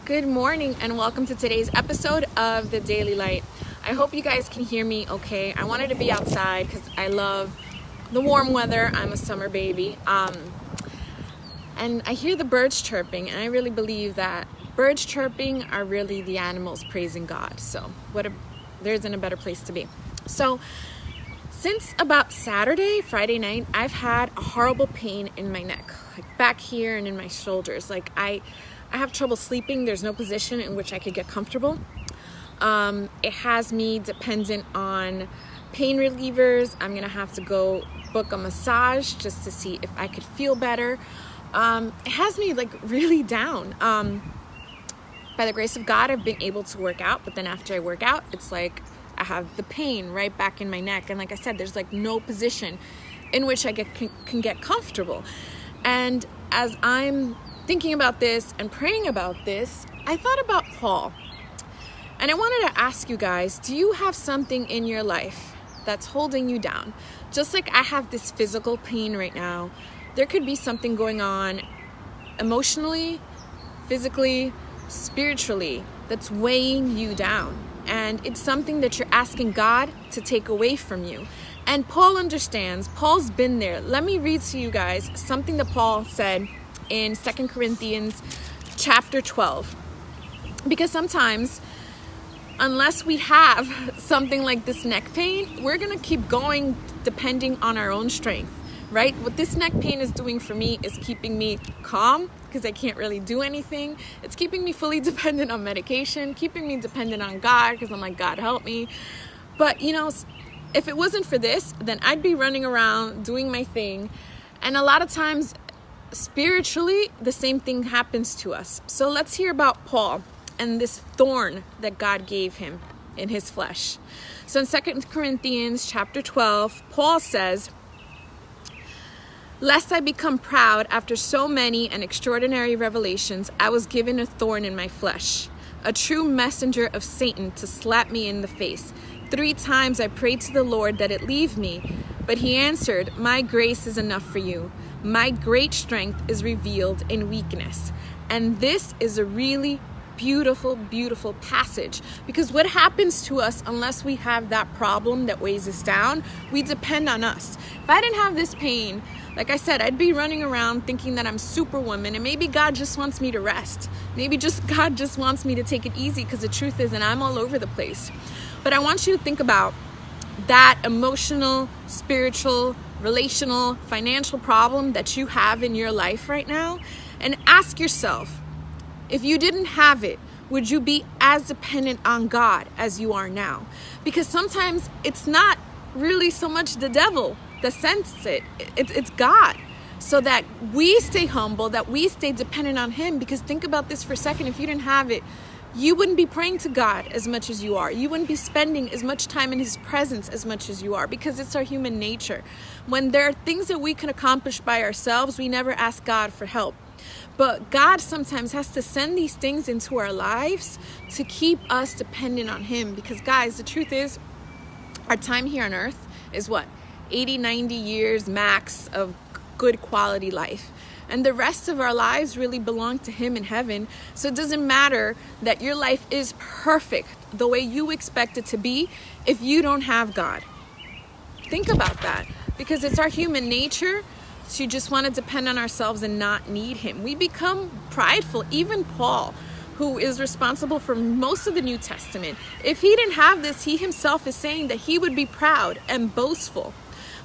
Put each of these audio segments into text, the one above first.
Good morning and welcome to today's episode of The Daily Light. I hope you guys can hear me okay. I wanted to be outside because I love the warm weather. I'm a summer baby. And I hear the birds chirping, and I really believe that birds chirping are really the animals praising God. So there isn't a better place to be. So since about Friday night, I've had a horrible pain in my neck, like back here and in my shoulders. Like I have trouble sleeping. There's no position in which I could get comfortable. It has me dependent on pain relievers. I'm gonna have to go book a massage just to see if I could feel better. It has me like really down. By the grace of God, I've been able to work out, but then after I work out, it's like I have the pain right back in my neck. And like I said, there's like no position in which I can get comfortable. And as I'm thinking about this and praying about this, I thought about Paul. And I wanted to ask you guys, do you have something in your life that's holding you down? Just like I have this physical pain right now, there could be something going on emotionally, physically, spiritually that's weighing you down. And it's something that you're asking God to take away from you. And Paul understands. Paul's been there. Let me read to you guys something that Paul said in 2 Corinthians chapter 12. Because sometimes, unless we have something like this neck pain, we're going to keep going depending on our own strength, right? What this neck pain is doing for me is keeping me calm because I can't really do anything. It's keeping me fully dependent on medication, keeping me dependent on God because I'm like, God, help me. But, if it wasn't for this, then I'd be running around doing my thing. And a lot of times, spiritually, the same thing happens to us. So let's hear about Paul and this thorn that God gave him in his flesh. So in 2 Corinthians chapter 12, Paul says, "Lest I become proud after so many and extraordinary revelations, I was given a thorn in my flesh, a true messenger of Satan to slap me in the face. 3 times I prayed to the Lord that it leave me, but he answered, 'My grace is enough for you. My great strength is revealed in weakness.'" And this is a really beautiful, beautiful passage, because what happens to us unless we have that problem that weighs us down, we depend on us. If I didn't have this pain, like I said, I'd be running around thinking that I'm superwoman, and maybe God just wants me to rest. Maybe God just wants me to take it easy, because the truth is that I'm all over the place. But I want you to think about that emotional, spiritual, relational, financial problem that you have in your life right now, and ask yourself, if you didn't have it, would you be as dependent on God as you are now? Because sometimes it's not really so much the devil that sends it. It's God. So that we stay humble, that we stay dependent on him. Because think about this for a second. If you didn't have it, you wouldn't be praying to God as much as you are. You wouldn't be spending as much time in his presence as much as you are, because it's our human nature. When there are things that we can accomplish by ourselves, we never ask God for help. But God sometimes has to send these things into our lives to keep us dependent on him. Because guys, the truth is, our time here on earth is what? 80, 90 years max of good quality life. And the rest of our lives really belong to him in heaven. So it doesn't matter that your life is perfect the way you expect it to be if you don't have God. Think about that, because it's our human nature to just want to depend on ourselves and not need him. We become prideful. Even Paul, who is responsible for most of the New Testament, if he didn't have this, he himself is saying that he would be proud and boastful.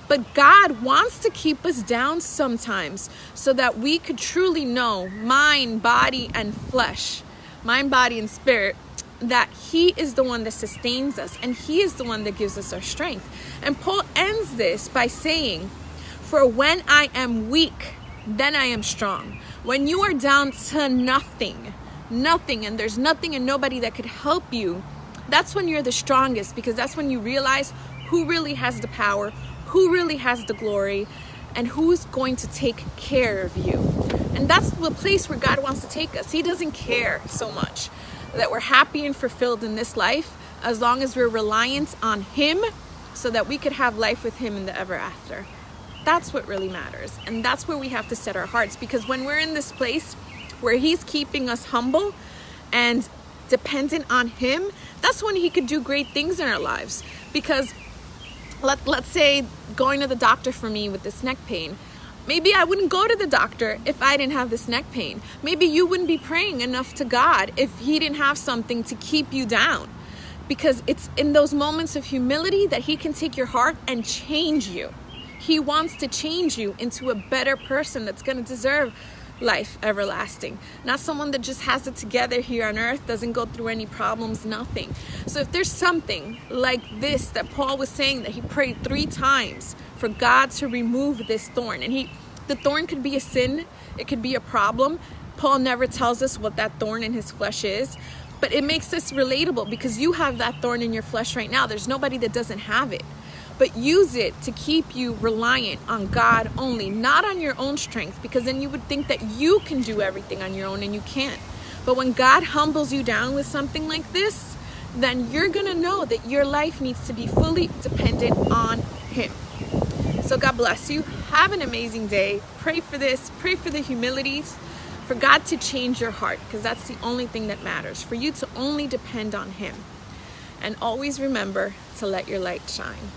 But God wants to keep us down sometimes so that we could truly know, mind, body, and flesh, mind, body, and spirit, that he is the one that sustains us, and he is the one that gives us our strength. And Paul ends this by saying, "For when I am weak, then I am strong." When you are down to nothing, and there's nothing and nobody that could help you, that's when you're the strongest, because that's when you realize who really has the power, who really has the glory, and who's going to take care of you. And that's the place where God wants to take us. He doesn't care so much that we're happy and fulfilled in this life, as long as we're reliant on him so that we could have life with him in the ever after. That's what really matters. And that's where we have to set our hearts, because when we're in this place where he's keeping us humble and dependent on him, that's when he could do great things in our lives. Because let's say going to the doctor for me with this neck pain, maybe I wouldn't go to the doctor if I didn't have this neck pain. Maybe you wouldn't be praying enough to God if he didn't have something to keep you down. Because it's in those moments of humility that he can take your heart and change you. He wants to change you into a better person that's going to deserve life everlasting. Not someone that just has it together here on earth, doesn't go through any problems, nothing. So if there's something like this that Paul was saying, that he prayed 3 times for God to remove this thorn. And the thorn could be a sin, it could be a problem. Paul never tells us what that thorn in his flesh is, but it makes this relatable because you have that thorn in your flesh right now. There's nobody that doesn't have it. But use it to keep you reliant on God only, not on your own strength, because then you would think that you can do everything on your own, and you can't. But when God humbles you down with something like this, then you're going to know that your life needs to be fully dependent on him. So God bless you. Have an amazing day. Pray for this. Pray for the humilities, for God to change your heart, because that's the only thing that matters, for you to only depend on him. And always remember to let your light shine.